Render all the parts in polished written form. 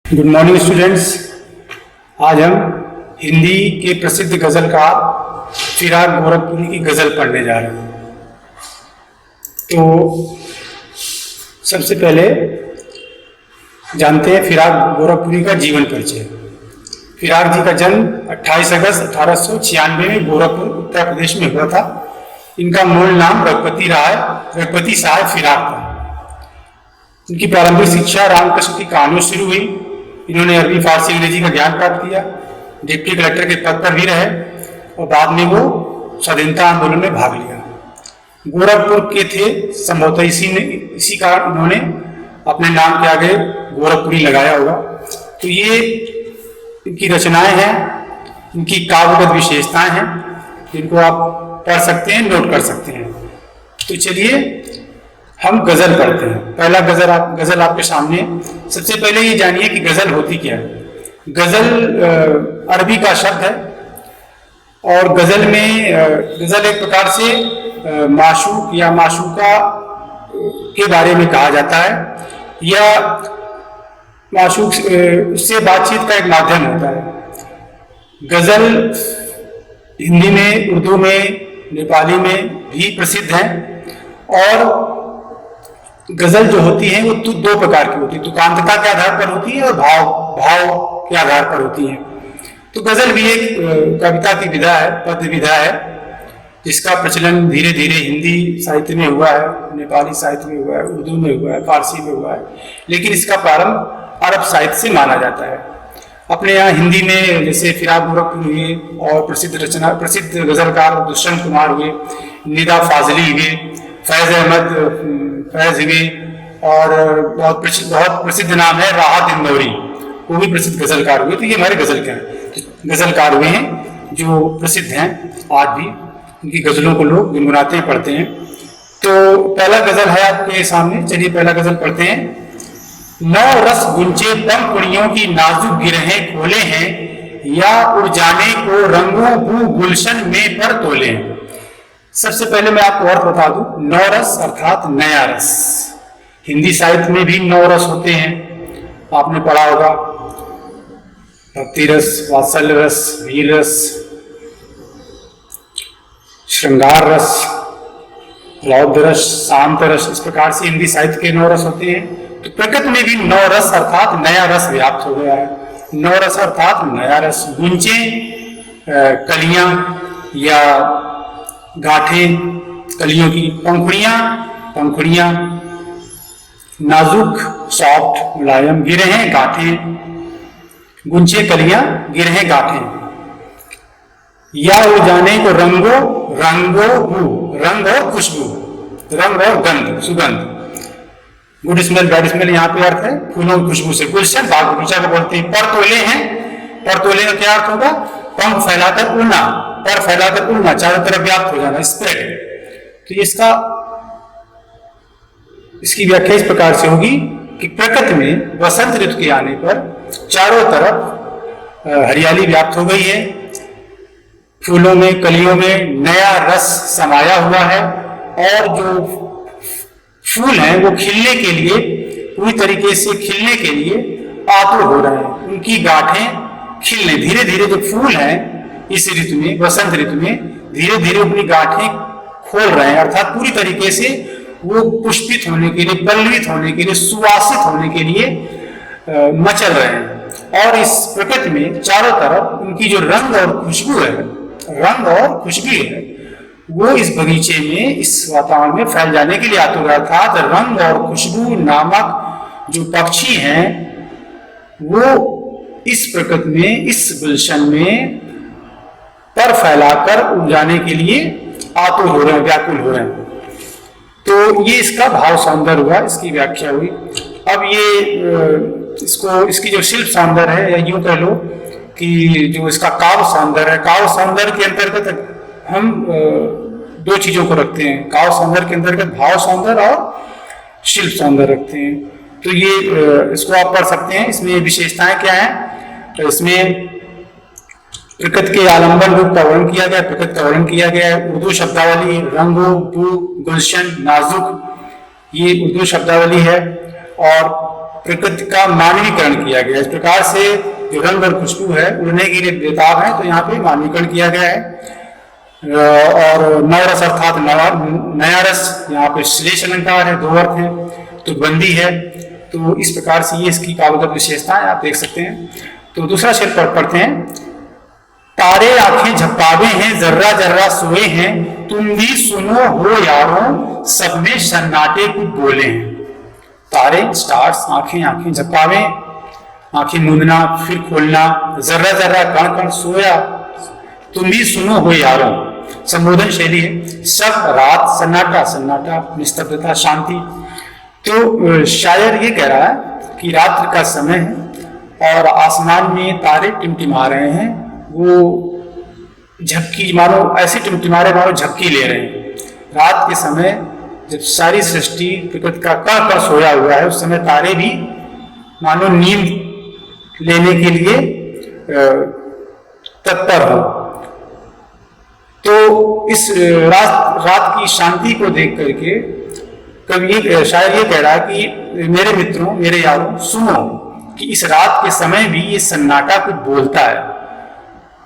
Good morning students. आज हम हिंदी के प्रसिद्ध गजलकार फिराक गोरखपुरी की गजल पढ़ने जा रहे हैं। तो सबसे पहले जानते हैं फिराक गोरखपुरी का जीवन परिचय। फिराक जी का जन्म 28 अगस्त 1896 में गोरखपुर उत्तर प्रदेश में हुआ था। इनका मूल नाम रघुपति साहब फिराक था। इनकी प्रारंभिक शिक्षा रामकृष्ण की कहानियों से शुरू हुई। इन्होंने अरबी, फारसी, अंग्रेजी का ज्ञान प्राप्त किया। डिप्टी कलेक्टर के पद पर भी रहे और बाद में वो स्वाधीनता आंदोलन में भाग लिया। गोरखपुर के थे संभवतः इसी कारण इन्होंने अपने नाम के आगे गोरखपुरी लगाया होगा। तो ये इनकी रचनाएं हैं, इनकी काव्यगत विशेषताएं हैं, जिनको आप पढ़ सकते हैं, नोट कर सकते हैं। तो चलिए हम गजल पढ़ते हैं। पहला गजल आपके सामने। सबसे पहले ये जानिए कि गजल होती क्या है। गजल अरबी का शब्द है और गजल एक प्रकार से माशूक या माशूका के बारे में कहा जाता है, या माशूक से बातचीत का एक माध्यम होता है। गजल हिंदी में, उर्दू में, नेपाली में भी प्रसिद्ध है। और गजल जो होती है वो दो प्रकार की होती है, तुकांतता के आधार पर होती है और भाव के आधार पर होती है। तो गजल भी एक कविता की विधा है, पद्य विधा है, जिसका प्रचलन धीरे धीरे हिंदी साहित्य में हुआ है, नेपाली साहित्य में हुआ है, उर्दू में हुआ है, फारसी में हुआ है, लेकिन इसका प्रारंभ अरब साहित्य से माना जाता है। अपने यहाँ हिंदी में जैसे फिराक गोरखपुरी हुए और प्रसिद्ध गजलकार दुष्यंत कुमार हुए, निदा फाजली हुए, फैज हुए, और बहुत प्रसिद्ध नाम है राहत इंदौरी, वो भी प्रसिद्ध गजलकार हुए। तो ये हमारे गजलकार हुए हैं जो प्रसिद्ध हैं। आज भी इनकी गजलों को लोग गुनगुनाते हैं, पढ़ते हैं। तो पहला गजल है आपके सामने। चलिए पहला गजल पढ़ते हैं। 9 रस गुंचे पंखुड़ियों की नाजुक गिरहें खोले हैं, या उड़ जाने को रंगों भू गुलशन में पर तोले हैं। सबसे पहले मैं आपको अर्थ बता दूं। 9 रस अर्थात नया रस। हिंदी साहित्य में भी 9 रस होते हैं, आपने पढ़ा होगा। भक्ति रस, वात्सल्य रस, वीर रस, श्रृंगार रस, रौद्र रस, शांत रस, इस प्रकार से हिंदी साहित्य के 9 रस होते हैं। तो प्रकृति में भी 9 रस अर्थात नया रस व्याप्त हो गया है। 9 रस अर्थात नया रस। गुंचे कलियां या गांठें कलियों की, पंखुड़ियां नाजुक, सॉफ्ट, मुलायम, गिरहें गांठें, गुंचे कलियां, गिरहें गांठें, या उड़ जाने को रंग और खुशबू, रंग और गंध, सुगंध। गुड स्मेल, बैड स्मेल यहाँ पे अर्थ है फूलों की खुशबू से। गुलशन बाग बगीचा को बोलते हैं। परतोले हैं। परतोले का क्या अर्थ होगा? पंख फैलाकर उड़ना, पर फैलाकर उड़ना, चारों तरफ व्याप्त हो जाना, स्प्रेड। तो इसकी व्याख्या इस प्रकार से होगी कि प्रकृति में वसंत ऋतु के आने पर चारों तरफ हरियाली व्याप्त हो गई है। फूलों में, कलियों में नया रस समाया हुआ है, और जो फूल हैं वो खिलने के लिए, पूरी तरीके से खिलने के लिए आतुर हो रहे हैं। उनकी गांठें खिलने, धीरे धीरे जो फूल हैं इस ऋतु में, वसंत ऋतु में, धीरे धीरे अपनी गांठें खोल रहे हैं, अर्थात पूरी तरीके से वो पुष्पित होने के लिए, पल्लवित होने के लिए, सुवासित होने के लिए मचल रहे हैं। और इस प्रकृति में चारों तरफ उनकी जो रंग और खुशबू है, वो इस बगीचे में, इस वातावरण में फैल जाने के लिए आतुर है। अर्थात रंग और खुशबू नामक जो पक्षी हैं वो इस प्रकृति में, इस गुलशन में पर फैलाकर उड़ जाने के लिए आतुर हो रहे हैं, व्याकुल हो रहे हैं। तो ये इसका भाव सौंदर्य हुआ, इसकी व्याख्या हुई। अब ये इसकी जो शिल्प सौंदर्य है, या यूं कह लो कि जो इसका काव्य सौंदर्य है, काव्य सौंदर्य के अंतर्गत हम 2 चीजों को रखते हैं। काव्य सौंदर्य के अंतर्गत भाव सौंदर्य और शिल्प सौंदर्य रखते हैं। तो ये इसको आप पढ़ सकते हैं। इसमें विशेषताएं क्या है? तो इसमें प्रकृति के आलंबन रूप का वर्णन किया गया है। उर्दू शब्दावली रंगो, बू, गुलशन, नाजुक, ये उर्दू शब्दावली है। और प्रकृति का मानवीकरण किया गया। इस प्रकार से जो रंग और खुशबू है, उड़ने के लिए बेताब है, तो यहाँ पे मानवीकरण किया गया है। और नवरस अर्थात नया रस, यहाँ पे श्लेष अलंकार है, 2 अर्थ है, तो बंदी है। तो इस प्रकार से ये इसकी काव्यगत विशेषताएं आप देख सकते हैं। तो दूसरा शेर पढ़ते हैं। तारे आंखें झपकावे हैं, जर्रा जर्रा सोए हैं, तुम भी सुनो हो यारों, सब में सन्नाटे कुछ बोले हैं। तारे स्टार्स, आंखें आंखें झपकावे, आंखें मूंदना फिर खोलना, जर्रा जर्रा कण कण सोया, तुम भी सुनो हो यारों, संबोधन शैली है। सब रात सन्नाटा, सन्नाटा निस्तब्धता शांति। तो शायर ये कह रहा है कि रात्रि का समय है और आसमान में तारे टिमटिमा रहे हैं, वो झपकी मानो ऐसे टिमटिमा रहे मानो झपकी ले रहे हैं। रात के समय जब सारी सृष्टि प्रकृति का कण कण सोया हुआ है, उस समय तारे भी मानो नींद लेने के लिए तत्पर हो। तो इस रात की शांति को देख करके कवि शायर ये कह रहा है कि मेरे मित्रों, मेरे यारों, सुनो कि इस रात के समय भी ये सन्नाटा कुछ बोलता है।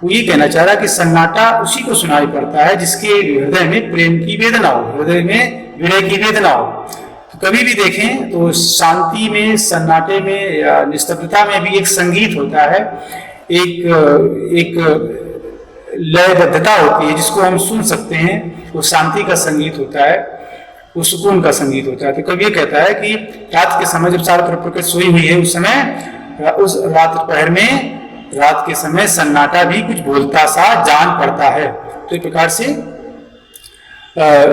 वो ये कहना चाह रहा है कि सन्नाटा उसी को सुनाई पड़ता है जिसके हृदय में प्रेम की वेदना हो, हृदय में विरह की वेदना हो। तो कभी भी देखें तो शांति में, सन्नाटे में या निस्तब्धता में भी एक संगीत होता है, एक लयबद्धता होती है जिसको हम सुन सकते हैं। वो शांति का संगीत होता है, वो सुकून का संगीत होता है। तो कवि ये कहता है कि रात के समय जब चारों तरफ प्रकृति सोई हुई है, उस समय, उस रात दोपहर में, रात के समय सन्नाटा भी कुछ बोलता सा जान पड़ता है। तो इस प्रकार से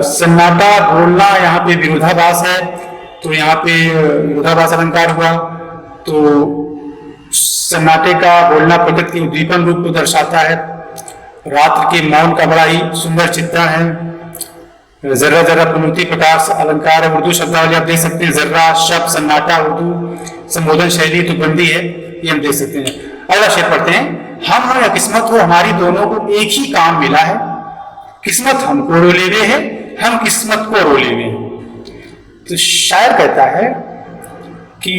सन्नाटा बोलना यहाँ पे विरोधाभास है, तो यहाँ पे विरोधाभास अलंकार हुआ। तो सन्नाटे का बोलना प्रकृति के उद्दीपन रूप को दर्शाता है। रात्र के मौन का बड़ा ही सुंदर चित्रण है। जर्रा जर्रा पुनरुक्ति प्रकार से अलंकार है। उर्दू शब्दावली आप देख सकते हैं, जर्रा शब्द सन्नाटा उर्दू संबोधन शैली तो बंदी है, ये हम देख सकते हैं। अगला शेर पढ़ते हैं। हम हो या किस्मत हो, हमारी दोनों को एक ही काम मिला है, किस्मत हमको रोले हुए है, हम किस्मत को रोले हुए हैं। तो शायर कहता है कि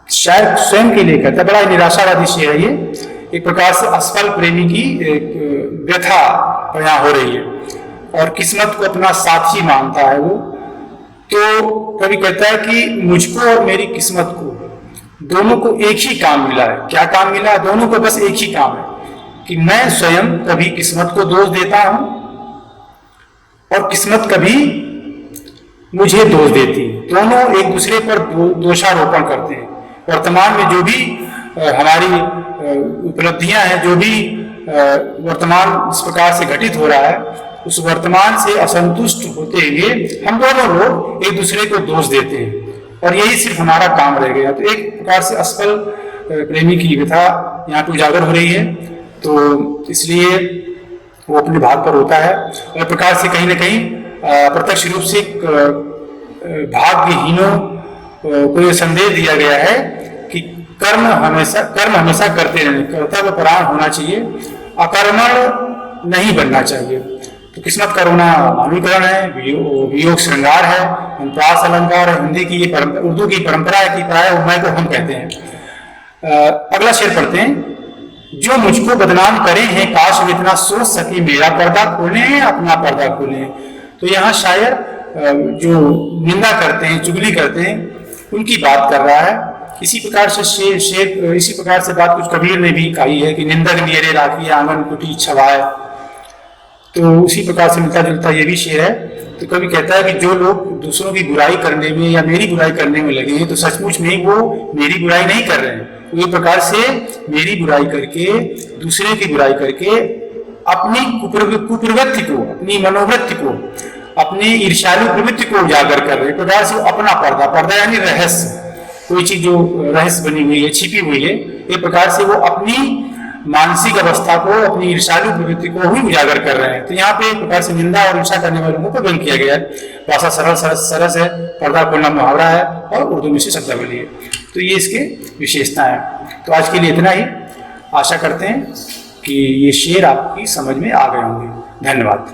शायर स्वयं के लिए कहता है, बड़ा निराशावादी शेर है ये। एक प्रकार से असफल प्रेमी की व्यथा यहाँ हो रही है और किस्मत को अपना साथी मानता है वो। तो कभी कहता है कि मुझको और मेरी किस्मत को दोनों को एक ही काम मिला है। क्या काम मिला है? दोनों को बस एक ही काम है कि मैं स्वयं कभी किस्मत को दोष देता हूं और किस्मत कभी मुझे दोष देती है। दोनों एक दूसरे पर दोषारोपण करते हैं। वर्तमान में जो भी हमारी उपलब्धियां हैं, जो भी वर्तमान इस प्रकार से घटित हो रहा है, उस वर्तमान से असंतुष्ट होते हुए हम दोनों लोग एक दूसरे को दोष देते हैं और यही सिर्फ हमारा काम रह गया। तो एक प्रकार से असफल प्रेमी की व्यथा यहाँ पे उजागर हो रही है। तो इसलिए वो अपने भाग पर होता है और प्रकार से कहीं ना कहीं प्रत्यक्ष रूप से भाग्यहीनों को यह संदेश दिया गया है कि कर्म हमेशा करते रहने, कर्तव्य परायण होना चाहिए, अकर्मण नहीं बनना चाहिए। तो किस्मत का रोना मानवीकरण है, वियोग श्रृंगार है, अनुप्रास अलंकार है। हिंदी की ये उर्दू की परंपरा है कि प्राय उम्र को हम कहते हैं। अगला शेर पढ़ते हैं। जो मुझको बदनाम करे हैं, काश में इतना सोच सके, मेरा पर्दा खोले, अपना पर्दा खोले। तो यहाँ शायर जो निंदा करते हैं, चुगली करते हैं, उनकी बात कर रहा है। इसी प्रकार से इसी प्रकार से बात कुछ कबीर ने भी कही है कि निंदक नियरे राखी आंगन कुटी छवाए। तो उसी प्रकार से मिलता जुलता ये भी शेर है। तो कभी कहता है कि जो लोग दूसरों की बुराई करने में या मेरी बुराई करने में लगे हैं, तो सचमुच में वो मेरी बुराई नहीं कर रहे हैं। तो ये प्रकार से मेरी बुराई करके, दूसरे की बुराई करके अपनी कुप्रवृत्ति को, अपनी मनोवृत्ति को, अपनी ईर्ष्यालु प्रवृत्ति को उजागर कर रहे हैं। प्रकार से अपना पर्दा यानी रहस्य, कोई चीज जो रहस्य बनी हुई है, छिपी हुई है, एक प्रकार से वो अपनी मानसिक अवस्था को, अपनी ईर्ष्यालु प्रवृत्ति को ही उजागर कर रहे हैं। तो यहाँ पे एक प्रकार से निंदा और ईर्ष्या करने वाले लोगों को व्यंग किया गया है। भाषा सरस है, पर्दा खोलना मुहावरा है और उर्दू में से शब्दावली है। तो ये इसके विशेषता है। तो आज के लिए इतना ही। आशा करते हैं कि ये शेर आपकी समझ में आ गए होंगे। धन्यवाद।